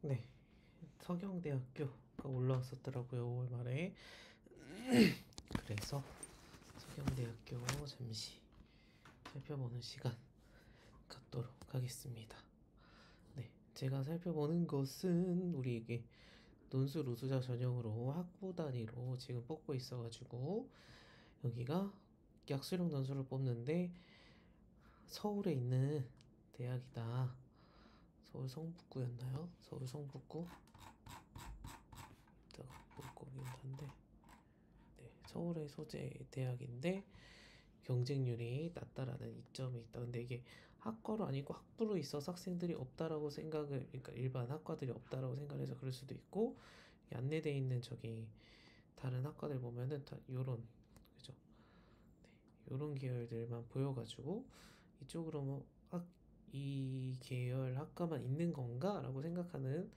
네, 서경대학교가 올라왔었더라고요, 5월 말에. 그래서 서경대학교 잠시 살펴보는 시간 갖도록 하겠습니다. 네, 제가 살펴보는 것은 우리에게 논술 우수자 전형으로 학부 단위로 지금 뽑고 있어가지고 여기가 약수령 논술을 뽑는데 서울에 있는 대학이다. 서울 성북구였나요? 서울 성북구? 제가 볼 거긴 한데 네, 서울의 소재 대학인데 경쟁률이 낮다라는 이점이 있다. 근데 이게 학과로 아니고 학부로 있어서 학생들이 없다라고 생각을, 그러니까 일반 학과들이 없다라고 생각을 해서 그럴 수도 있고, 안내돼 있는 저기 다른 학과들 보면은 다 요런, 그죠? 네, 요런 계열들만 보여가지고 이쪽으로 뭐 이 계열 학과만 있는 건가라고 생각하는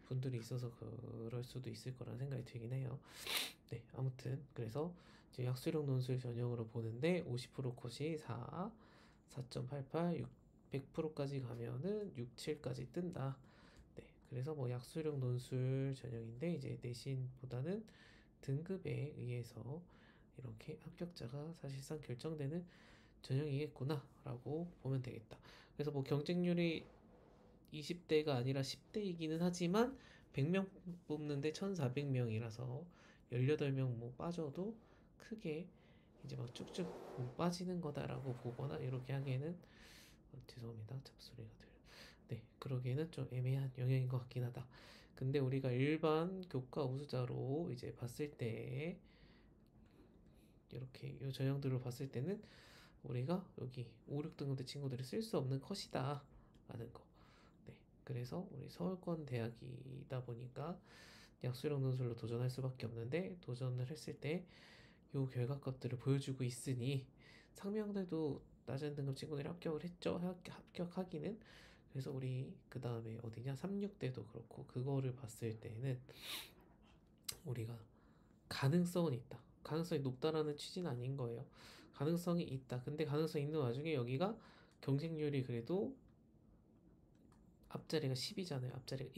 분들이 있어서 그럴 수도 있을 거라는 생각이 들긴 해요. 네, 아무튼 그래서 이제 약수령 논술 전형으로 보는데 50% 컷이 4, 4.88, 6, 100%까지 가면은 6, 7까지 뜬다. 네, 그래서 뭐 약수령 논술 전형인데 이제 내신보다는 등급에 의해서 이렇게 합격자가 사실상 결정되는 전형이겠구나라고 보면 되겠다. 그래서 뭐 경쟁률이 20대가 아니라 10대이기는 하지만 100명 뽑는데 1,400명이라서 18명 뭐 빠져도 크게 이제 막 쭉쭉 빠지는 거다라고 보거나 이렇게 하기에는 죄송합니다. 잡소리가 들려. 네, 그러기에는 좀 애매한 영역인 것 같긴 하다. 근데 우리가 일반 교과 우수자로 이제 봤을 때 이렇게 이 전형들을 봤을 때는 우리가 여기 5, 6등급대 친구들이 쓸 수 없는 컷이다 라는 거. 네, 그래서 우리 서울권 대학이다 보니까 약수령 논술로 도전할 수밖에 없는데 도전을 했을 때 요 결과값들을 보여주고 있으니 상명대도 낮은 등급 친구들이 합격을 했죠. 합격하기는. 그래서 우리 그 다음에 어디냐 36대도 그렇고 그거를 봤을 때는 우리가 가능성은 있다. 가능성이 높다라는 취지는 아닌 거예요. 가능성이 있다. 근데 가능성이 있는 와중에 여기가 경쟁률이 그래도 앞자리가 10이잖아요. 앞자리가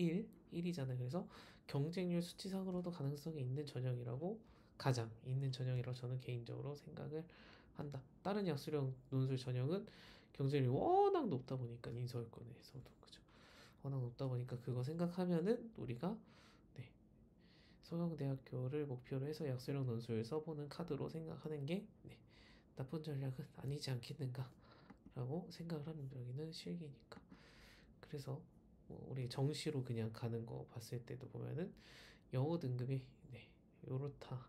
1이잖아요. 그래서 경쟁률 수치상으로도 가능성이 있는 전형이라고 가장 있는 전형이라고 저는 개인적으로 생각을 한다. 다른 약수령 논술 전형은 경쟁률이 워낙 높다 보니까 인서울권에서도 그죠. 워낙 높다 보니까 그거 생각하면은 우리가 네, 서강대학교를 목표로 해서 약수령 논술 써보는 카드로 생각하는 게 네, 나쁜 전략은 아니지 않겠는가라고 생각을 하는 여기는 실기니까. 그래서 뭐 우리 정시로 그냥 가는 거 봤을 때도 보면은 영어 등급이 네 요렇다.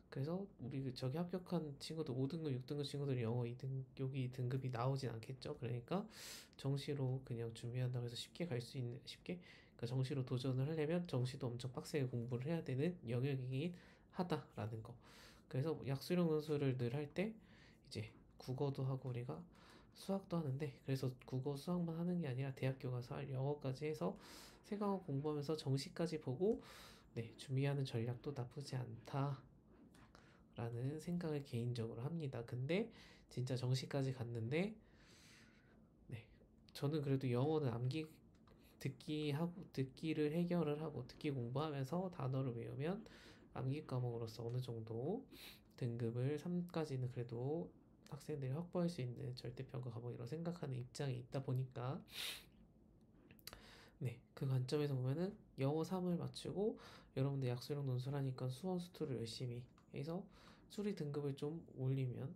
그래서 우리 저기 합격한 친구들 5등급, 6등급 친구들이 영어 2등 여기 등급이 나오진 않겠죠. 그러니까 정시로 그냥 준비한다고 해서 쉽게 갈 수 있는 쉽게 그러니까 정시로 도전을 하려면 정시도 엄청 빡세게 공부를 해야 되는 영역이긴 하다라는 거. 그래서 약수령 논술을 늘 할 때 이제 국어도 하고 우리가 수학도 하는데 그래서 국어 수학만 하는 게 아니라 대학교 가서 할 영어까지 해서 세 과목 공부하면서 정시까지 보고 네, 준비하는 전략도 나쁘지 않다라는 생각을 개인적으로 합니다. 근데 진짜 정시까지 갔는데 네, 저는 그래도 영어는 듣기를 해결을 하고 듣기 공부하면서 단어를 외우면 암기 과목으로서 어느 정도 등급을 3까지는 그래도 학생들이 확보할 수 있는 절대평가 과목이라고 생각하는 입장에 있다 보니까 네, 그 관점에서 보면은 영어 3을 맞추고 여러분들 약수령 논술하니까 수원 수투를 열심히 해서 수리 등급을 좀 올리면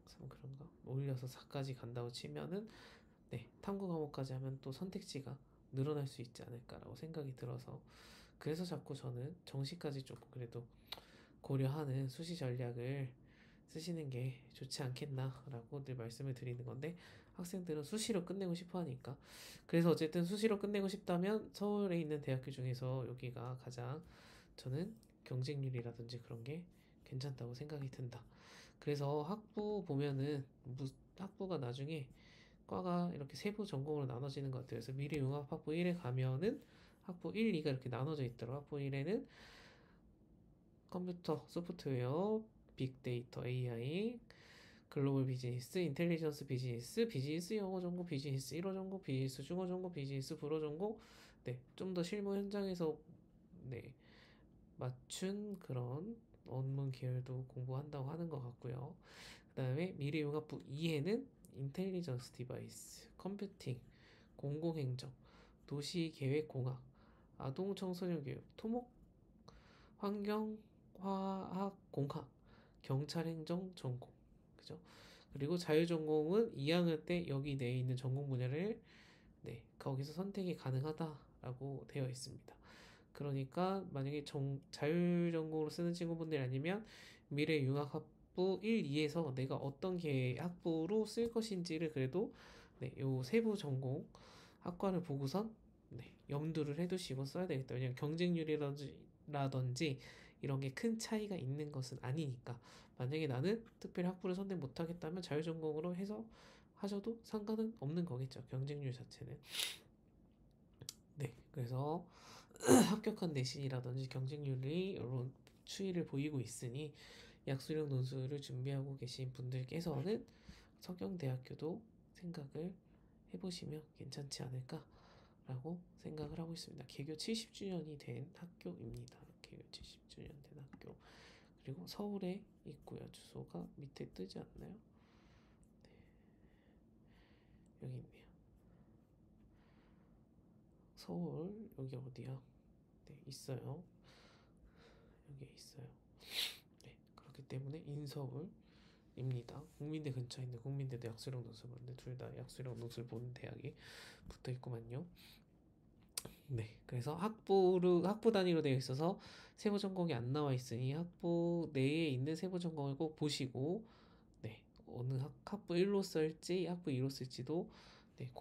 3 그런가? 올려서 4까지 간다고 치면은 네, 탐구 과목까지 하면 또 선택지가 늘어날 수 있지 않을까라고 생각이 들어서 그래서 자꾸 저는 정시까지 조금 그래도 고려하는 수시 전략을 쓰시는 게 좋지 않겠나라고 늘 말씀을 드리는 건데 학생들은 수시로 끝내고 싶어 하니까 그래서 어쨌든 수시로 끝내고 싶다면 서울에 있는 대학교 중에서 여기가 가장 저는 경쟁률이라든지 그런 게 괜찮다고 생각이 든다. 그래서 학부 보면은 학부가 나중에 과가 이렇게 세부 전공으로 나눠지는 것 같아요. 그래서 미래융합 학부 1에 가면은 학부 1, 2가 이렇게 나눠져 있더라고요. 학부 1에는 컴퓨터, 소프트웨어, 빅데이터, AI, 글로벌 비즈니스, 인텔리전스 비즈니스, 비즈니스 영어 전공, 비즈니스 1호 전공, 비즈니스 중어 전공, 비즈니스 불어 전공, 네, 좀 더 실무 현장에서 네, 맞춘 그런 업무 계열도 공부한다고 하는 것 같고요. 그 다음에 미래융합부 2에는 인텔리전스 디바이스, 컴퓨팅, 공공행정, 도시계획공학, 아동청소년교육, 토목, 환경, 화학, 공학, 경찰행정 전공. 그죠? 그리고 자유전공은 2학년 때 여기 내에 있는 전공 분야를 네, 거기서 선택이 가능하다라고 되어 있습니다. 그러니까 만약에 자율전공으로 쓰는 친구분들이 아니면 미래융합학부 1, 2에서 내가 어떤 학부로 쓸 것인지를 그래도 네, 요 세부 전공 학과를 보고선 네, 염두를 해두시고 써야 되겠다. 왜냐면 경쟁률이라든지 이런 게 큰 차이가 있는 것은 아니니까. 만약에 나는 특별히 학부를 선택 못하겠다면 자율전공으로 해서 하셔도 상관은 없는 거겠죠. 경쟁률 자체는. 네, 그래서 합격한 내신이라든지 경쟁률이 이런 추이를 보이고 있으니 약수령 논술을 준비하고 계신 분들께서는 성경대학교도 생각을 해보시면 괜찮지 않을까라고 생각을 하고 있습니다. 개교 70주년이 된 학교입니다. 개교 70주년 된 학교. 그리고 서울에 있고요. 주소가 밑에 뜨지 않나요? 여기 있네요. 서울 여기 어디야? 네, 있어요. 여기 있어요. 네, 그렇기 때문에 인서울입니다. 국민대 근처에 있는 국민대도 약수령 노슬 보는데 둘 다 약수령 노슬 보는 대학이 붙어 있구만요. 네, 그래서 학부 단위로 되어 있어서 세부 전공이 안 나와 있으니 학부 내에 있는 세부 전공을 꼭 보시고 네, 어느 학부 1로 쓸지 학부 2로 쓸지도 네,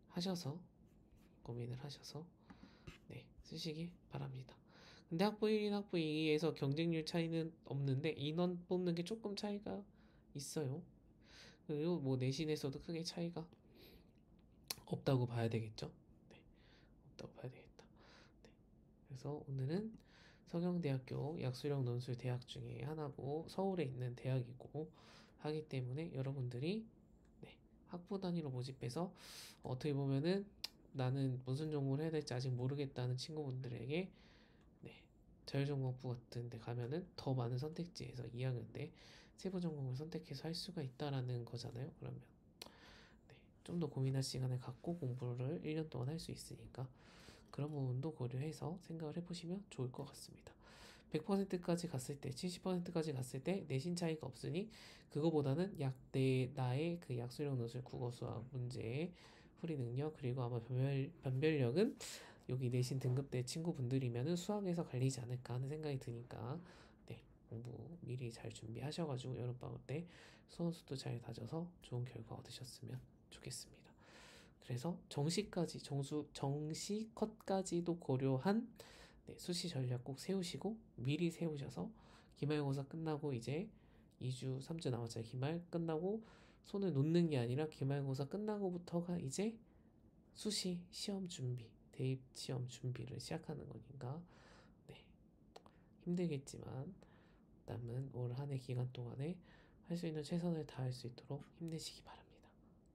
하셔서 고민을 하셔서 네, 쓰시기 바랍니다. 근데 학부 1인 학부 2에서 경쟁률 차이는 없는데 인원 뽑는 게 조금 차이가 있어요. 그리고 뭐 내신에서도 크게 차이가 없다고 봐야 되겠죠. 네, 없다고 봐야 되겠다. 네, 그래서 오늘은 서경대학교 약수령 논술 대학 중에 하나고 서울에 있는 대학이고 하기 때문에 여러분들이 네, 학부 단위로 모집해서 어떻게 보면은 나는 무슨 전공을 해야 될지 아직 모르겠다는 친구분들에게 네, 자율전공부 같은 데 가면은 더 많은 선택지에서 2학년 때 세부 전공을 선택해서 할 수가 있다라는 거잖아요. 그러면 네, 좀 더 고민할 시간을 갖고 공부를 1년 동안 할 수 있으니까 그런 부분도 고려해서 생각을 해보시면 좋을 것 같습니다. 100%까지 갔을 때, 70%까지 갔을 때 내신 차이가 없으니 그거보다는 나의 그 약수령 노술 국어 수학 문제의 풀이 능력 그리고 아마 변별력은 여기 내신 등급대 친구분들이면은 수학에서 갈리지 않을까 하는 생각이 드니까 네, 공부 미리 잘 준비하셔가지고 여름방학 때 수험수도 잘 다져서 좋은 결과 얻으셨으면 좋겠습니다. 그래서 정시컷까지도 고려한 네, 수시 전략 꼭 세우시고 미리 세우셔서 기말고사 끝나고 이제 2주, 3주 남았잖아요. 기말 끝나고 손을 놓는 게 아니라 기말고사 끝나고부터가 이제 수시 시험 준비, 대입 시험 준비를 시작하는 거니까 네, 힘들겠지만 남은 올 한 해 기간 동안에 할 수 있는 최선을 다할 수 있도록 힘내시기 바랍니다.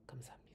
감사합니다.